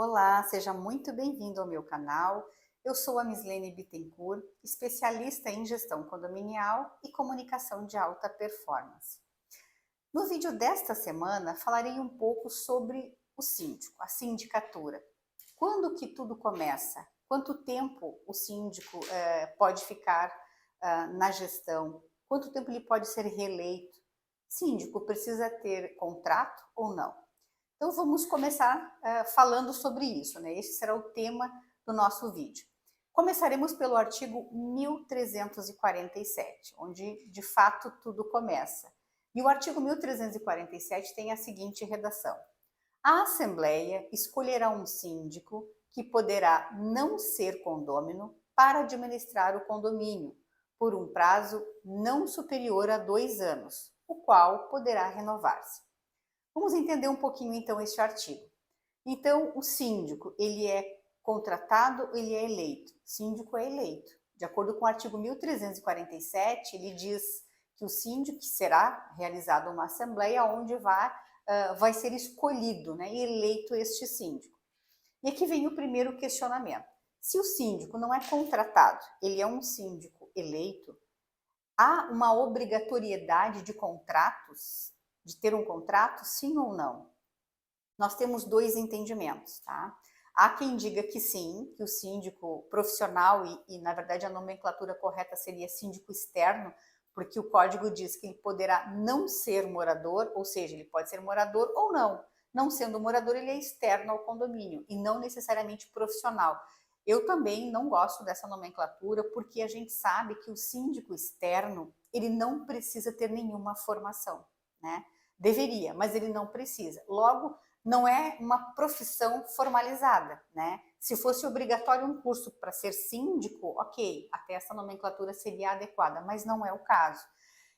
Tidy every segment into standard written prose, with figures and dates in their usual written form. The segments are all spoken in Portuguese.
Olá, seja muito bem-vindo ao meu canal. Eu sou a Mislene Bittencourt, especialista em gestão condominial e comunicação de alta performance. No vídeo desta semana, falarei um pouco sobre o síndico, a sindicatura. Quando que tudo começa? Quanto tempo o síndico pode ficar na gestão? Quanto tempo ele pode ser reeleito? Síndico precisa ter contrato ou não? Então vamos começar falando sobre isso, né? Esse será o tema do nosso vídeo. Começaremos pelo artigo 1347, onde de fato tudo começa. E o artigo 1347 tem a seguinte redação: a Assembleia escolherá um síndico que poderá não ser condômino para administrar o condomínio por um prazo não superior a 2 anos, o qual poderá renovar-se. Vamos entender um pouquinho então este artigo. Então, o síndico, ele é contratado, ele é eleito. O síndico é eleito. De acordo com o artigo 1347, ele diz que o síndico será realizada uma assembleia onde vai ser escolhido, né, e eleito este síndico. E aqui vem o primeiro questionamento. Se o síndico não é contratado, ele é um síndico eleito, há uma obrigatoriedade de contratos, de ter um contrato, sim ou não? Nós temos dois entendimentos, tá? Há quem diga que sim, que o síndico profissional, na verdade a nomenclatura correta seria síndico externo, porque o código diz que ele poderá não ser morador, ou seja, ele pode ser morador ou não. Não sendo morador, ele é externo ao condomínio e não necessariamente profissional. Eu também não gosto dessa nomenclatura, porque a gente sabe que o síndico externo, ele não precisa ter nenhuma formação, né? Deveria, mas ele não precisa. Logo, não é uma profissão formalizada, né? Se fosse obrigatório um curso para ser síndico, ok, até essa nomenclatura seria adequada, mas não é o caso.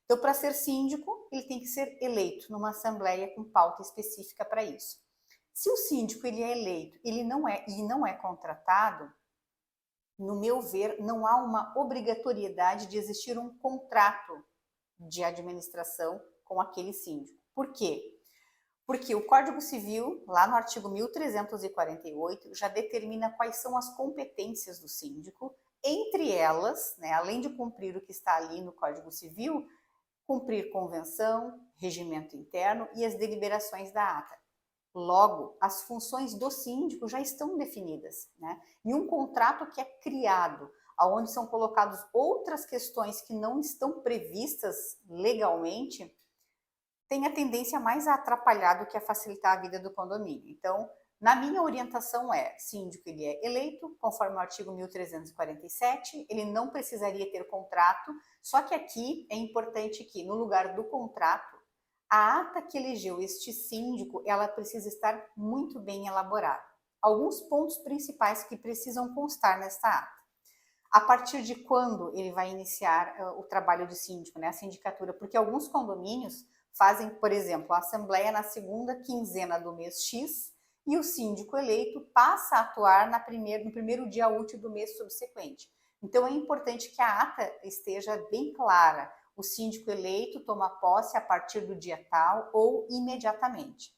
Então, para ser síndico, ele tem que ser eleito numa assembleia com pauta específica para isso. Se o síndico ele é eleito, ele não é contratado, no meu ver, não há uma obrigatoriedade de existir um contrato de administração com aquele síndico. Por quê? Porque o Código Civil, lá no artigo 1348, já determina quais são as competências do síndico, entre elas, né, além de cumprir o que está ali no Código Civil, cumprir convenção, regimento interno e as deliberações da ata. Logo, as funções do síndico já estão definidas, né? E um contrato que é criado, onde são colocadas outras questões que não estão previstas legalmente, tem a tendência mais a atrapalhar do que a facilitar a vida do condomínio. Então, na minha orientação síndico ele é eleito, conforme o artigo 1347, ele não precisaria ter contrato, só que aqui é importante que, no lugar do contrato, a ata que elegeu este síndico, ela precisa estar muito bem elaborada. Alguns pontos principais que precisam constar nesta ata. A partir de quando ele vai iniciar o trabalho de síndico, né, a sindicatura? Porque alguns condomínios fazem, por exemplo, a assembleia na segunda quinzena do mês X e o síndico eleito passa a atuar no primeiro dia útil do mês subsequente. Então é importante que a ata esteja bem clara. O síndico eleito toma posse a partir do dia tal ou imediatamente.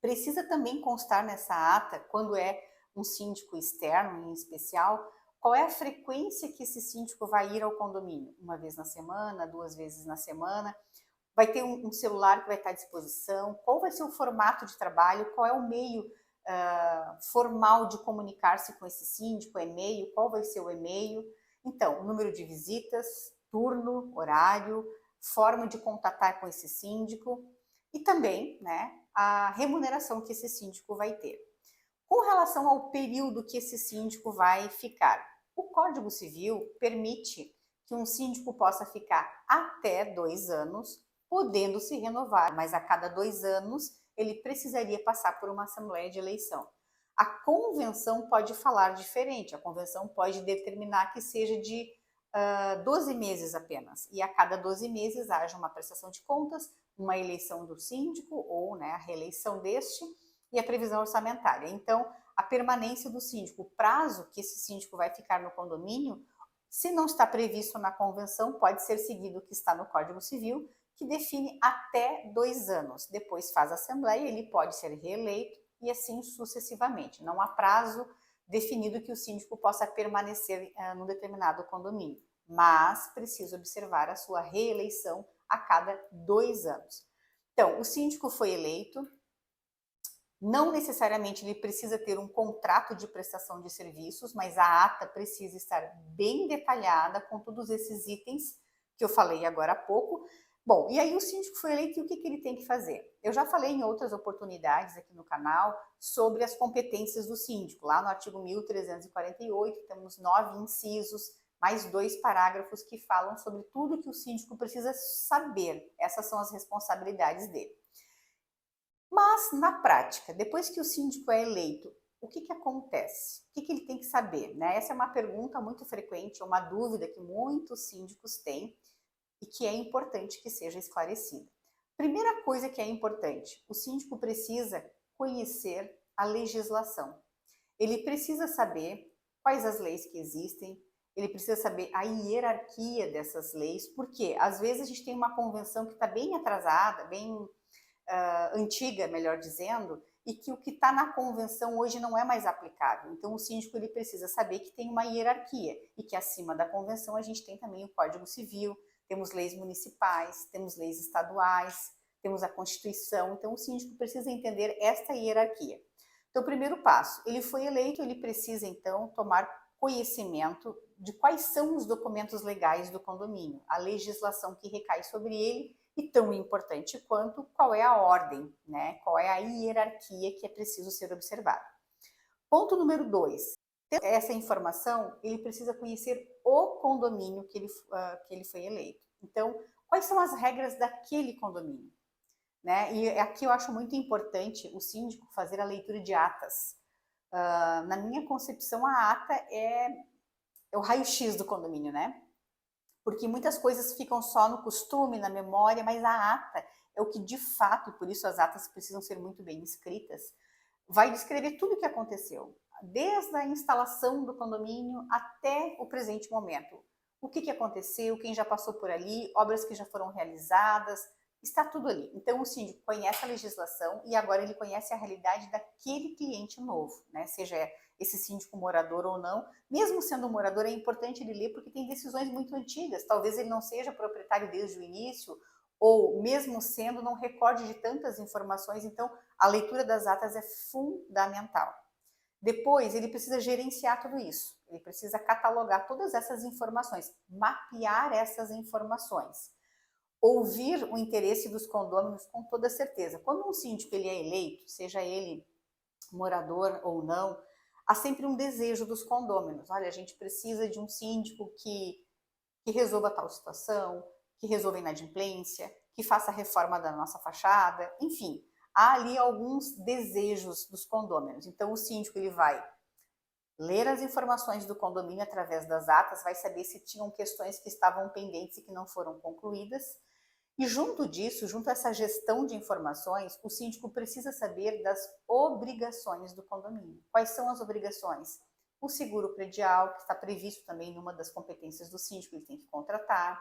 Precisa também constar nessa ata, quando é um síndico externo em especial, qual é a frequência que esse síndico vai ir ao condomínio? Uma vez na semana, 2 vezes na semana? Vai ter um celular que vai estar à disposição? Qual vai ser o formato de trabalho? Qual é o meio formal de comunicar-se com esse síndico? E-mail? Qual vai ser o e-mail? Então, número de visitas, turno, horário, forma de contatar com esse síndico e também, né, a remuneração que esse síndico vai ter. Com relação ao período que esse síndico vai ficar, o Código Civil permite que um síndico possa ficar até 2 anos, podendo se renovar, mas a cada 2 anos ele precisaria passar por uma assembleia de eleição. A convenção pode falar diferente, a convenção pode determinar que seja de 12 meses apenas, e a cada 12 meses haja uma prestação de contas, uma eleição do síndico, ou, né, a reeleição deste, e a previsão orçamentária. Então, a permanência do síndico, o prazo que esse síndico vai ficar no condomínio, se não está previsto na convenção, pode ser seguido o que está no Código Civil, que define até 2 anos. Depois faz a assembleia, ele pode ser reeleito e assim sucessivamente. Não há prazo definido que o síndico possa permanecer num determinado condomínio, mas precisa observar a sua reeleição a cada 2 anos. Então, o síndico foi eleito, não necessariamente ele precisa ter um contrato de prestação de serviços, mas a ata precisa estar bem detalhada com todos esses itens que eu falei agora há pouco. Bom, e aí o síndico foi eleito e o que ele tem que fazer? Eu já falei em outras oportunidades aqui no canal sobre as competências do síndico. Lá no artigo 1348 temos 9 incisos, mais 2 parágrafos que falam sobre tudo que o síndico precisa saber. Essas são as responsabilidades dele. Mas, na prática, depois que o síndico é eleito, o que acontece? O que ele tem que saber? Né? Essa é uma pergunta muito frequente, uma dúvida que muitos síndicos têm e que é importante que seja esclarecida. Primeira coisa que é importante, o síndico precisa conhecer a legislação. Ele precisa saber quais as leis que existem, ele precisa saber a hierarquia dessas leis, porque às vezes a gente tem uma convenção que está bem atrasada, bem antiga, melhor dizendo, e que o que está na convenção hoje não é mais aplicável. Então, o síndico ele precisa saber que tem uma hierarquia e que acima da convenção a gente tem também o Código Civil, temos leis municipais, temos leis estaduais, temos a Constituição. Então, o síndico precisa entender esta hierarquia. Então, o primeiro passo, ele foi eleito, ele precisa, então, tomar conhecimento de quais são os documentos legais do condomínio, a legislação que recai sobre ele e, tão importante quanto, qual é a ordem, né? Qual é a hierarquia que é preciso ser observada. Ponto número 2. Essa informação, ele precisa conhecer o condomínio que ele foi eleito. Então, quais são as regras daquele condomínio? Né? E aqui eu acho muito importante o síndico fazer a leitura de atas. Na minha concepção, a ata é o raio-x do condomínio, né? Porque muitas coisas ficam só no costume, na memória, mas a ata é o que de fato, e por isso as atas precisam ser muito bem escritas, vai descrever tudo o que aconteceu, desde a instalação do condomínio até o presente momento. O que aconteceu, quem já passou por ali, obras que já foram realizadas, está tudo ali. Então, o síndico conhece a legislação e agora ele conhece a realidade daquele cliente novo, né? Seja esse síndico morador ou não. Mesmo sendo um morador, é importante ele ler porque tem decisões muito antigas. Talvez ele não seja proprietário desde o início ou, mesmo sendo, não recorde de tantas informações. Então, a leitura das atas é fundamental. Depois, ele precisa gerenciar tudo isso. Ele precisa catalogar todas essas informações, mapear essas informações. Ouvir o interesse dos condôminos com toda certeza. Quando um síndico ele é eleito, seja ele morador ou não, há sempre um desejo dos condôminos. Olha, a gente precisa de um síndico que resolva tal situação, que resolva a inadimplência, que faça a reforma da nossa fachada, enfim, há ali alguns desejos dos condôminos. Então, o síndico ele vai ler as informações do condomínio através das atas, vai saber se tinham questões que estavam pendentes e que não foram concluídas. E junto disso, junto a essa gestão de informações, o síndico precisa saber das obrigações do condomínio. Quais são as obrigações? O seguro predial, que está previsto também numa das competências do síndico, ele tem que contratar,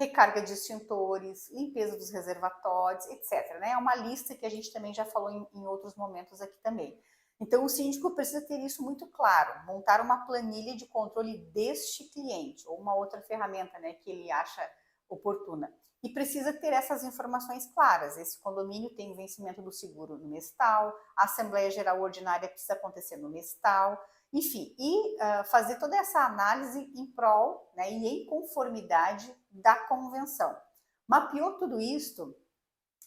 recarga de extintores, limpeza dos reservatórios, etc. Né? É uma lista que a gente também já falou em outros momentos aqui também. Então, o síndico precisa ter isso muito claro, montar uma planilha de controle deste cliente, ou uma outra ferramenta, né, que ele acha oportuna. E precisa ter essas informações claras. Esse condomínio tem o vencimento do seguro no mês tal, a Assembleia Geral Ordinária precisa acontecer no mês tal, enfim, e fazer toda essa análise em prol, né, e em conformidade da convenção. Mapeou tudo isso,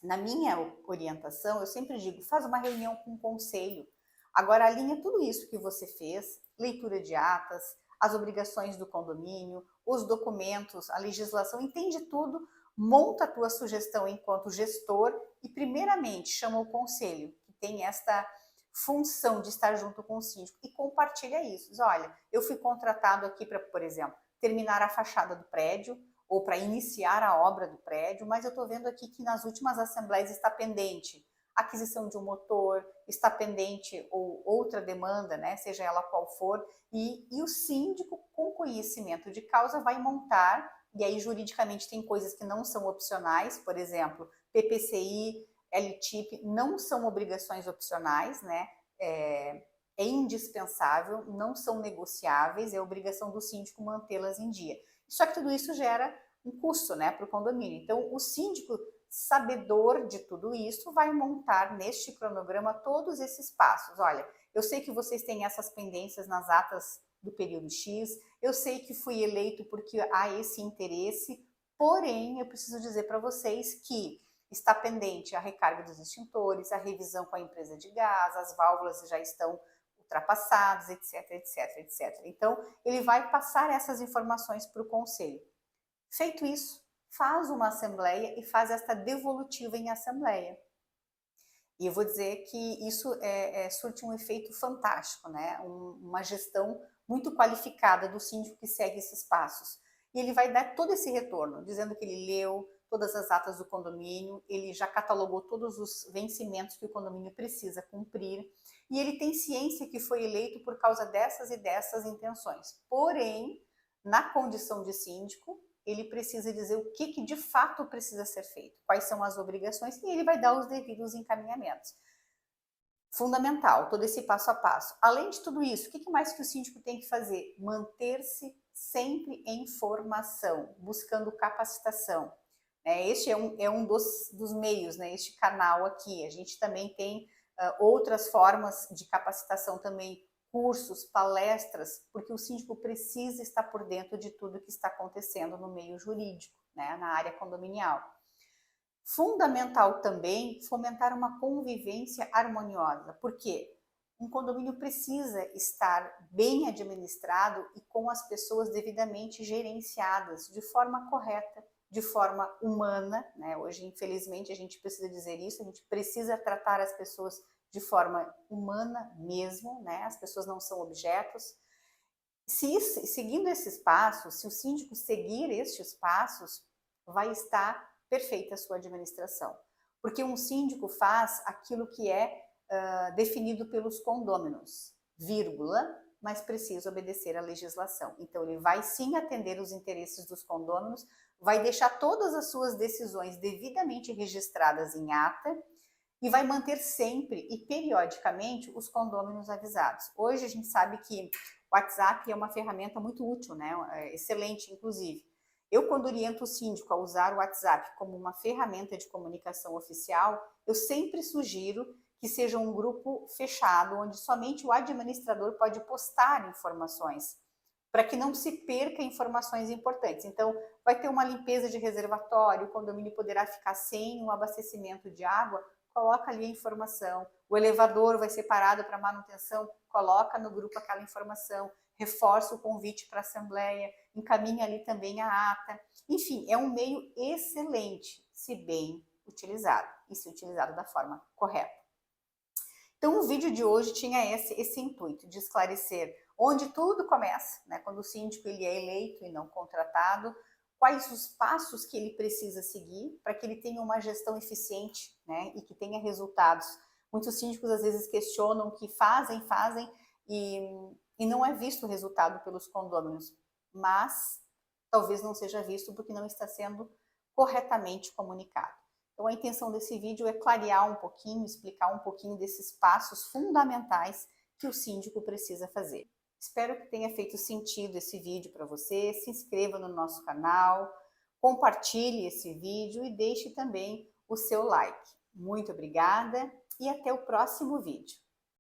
na minha orientação, eu sempre digo, faz uma reunião com o conselho. Agora, alinha tudo isso que você fez, leitura de atas, as obrigações do condomínio, os documentos, a legislação, entende tudo, monta a tua sugestão enquanto gestor e, primeiramente, chama o conselho, que tem esta função de estar junto com o síndico, e compartilha isso. Diz, olha, eu fui contratado aqui para, por exemplo, terminar a fachada do prédio ou para iniciar a obra do prédio, mas eu estou vendo aqui que nas últimas assembleias está pendente aquisição de um motor, está pendente ou outra demanda, né, seja ela qual for, e o síndico, com conhecimento de causa, vai montar, e aí juridicamente tem coisas que não são opcionais, por exemplo, PPCI, LTIP não são obrigações opcionais, né? É indispensável, não são negociáveis, é obrigação do síndico mantê-las em dia. Só que tudo isso gera um custo, né, para o condomínio. Então, o síndico, sabedor de tudo isso, vai montar neste cronograma todos esses passos. Olha, eu sei que vocês têm essas pendências nas atas do período X, eu sei que fui eleito porque há esse interesse, porém, eu preciso dizer para vocês que está pendente a recarga dos extintores, a revisão com a empresa de gás, as válvulas já estão ultrapassadas, etc, etc, etc. Então, ele vai passar essas informações para o conselho. Feito isso, faz uma assembleia e faz esta devolutiva em assembleia. E eu vou dizer que isso surte um efeito fantástico, né? Uma gestão muito qualificada do síndico que segue esses passos. E ele vai dar todo esse retorno, dizendo que ele leu todas as atas do condomínio, ele já catalogou todos os vencimentos que o condomínio precisa cumprir, e ele tem ciência que foi eleito por causa dessas e dessas intenções. Porém, na condição de síndico, ele precisa dizer o que de fato precisa ser feito, quais são as obrigações, e ele vai dar os devidos encaminhamentos. Fundamental, todo esse passo a passo. Além de tudo isso, o que mais que o síndico tem que fazer? Manter-se sempre em formação, buscando capacitação. Este é um dos meios, né? Este canal aqui. A gente também tem outras formas de capacitação também, cursos, palestras, porque o síndico precisa estar por dentro de tudo que está acontecendo no meio jurídico, né? Na área condominial. Fundamental também fomentar uma convivência harmoniosa, porque um condomínio precisa estar bem administrado e com as pessoas devidamente gerenciadas, de forma correta, de forma humana, né? Hoje, infelizmente, a gente precisa dizer isso, a gente precisa tratar as pessoas de forma humana mesmo, né? As pessoas não são objetos. Seguindo esses passos, se o síndico seguir estes passos, vai estar perfeita a sua administração. Porque um síndico faz aquilo que é definido pelos condôminos, vírgula, mas precisa obedecer à legislação. Então, ele vai sim atender os interesses dos condôminos, vai deixar todas as suas decisões devidamente registradas em ata e vai manter sempre e periodicamente os condôminos avisados. Hoje a gente sabe que o WhatsApp é uma ferramenta muito útil, né? Excelente, inclusive. Eu, quando oriento o síndico a usar o WhatsApp como uma ferramenta de comunicação oficial, eu sempre sugiro que seja um grupo fechado, onde somente o administrador pode postar informações, para que não se perca informações importantes. Então, vai ter uma limpeza de reservatório, o condomínio poderá ficar sem um abastecimento de água, coloca ali a informação. O elevador vai ser parado para manutenção, coloca no grupo aquela informação, reforça o convite para a assembleia, encaminha ali também a ata. Enfim, é um meio excelente, se bem utilizado, e se utilizado da forma correta. Então, o vídeo de hoje tinha esse intuito de esclarecer onde tudo começa, né? Quando o síndico ele é eleito e não contratado, quais os passos que ele precisa seguir para que ele tenha uma gestão eficiente, né? E que tenha resultados. Muitos síndicos às vezes questionam que fazem e não é visto o resultado pelos condôminos, mas talvez não seja visto porque não está sendo corretamente comunicado. Então, a intenção desse vídeo é clarear um pouquinho, explicar um pouquinho desses passos fundamentais que o síndico precisa fazer. Espero que tenha feito sentido esse vídeo para você. Se inscreva no nosso canal, compartilhe esse vídeo e deixe também o seu like. Muito obrigada e até o próximo vídeo.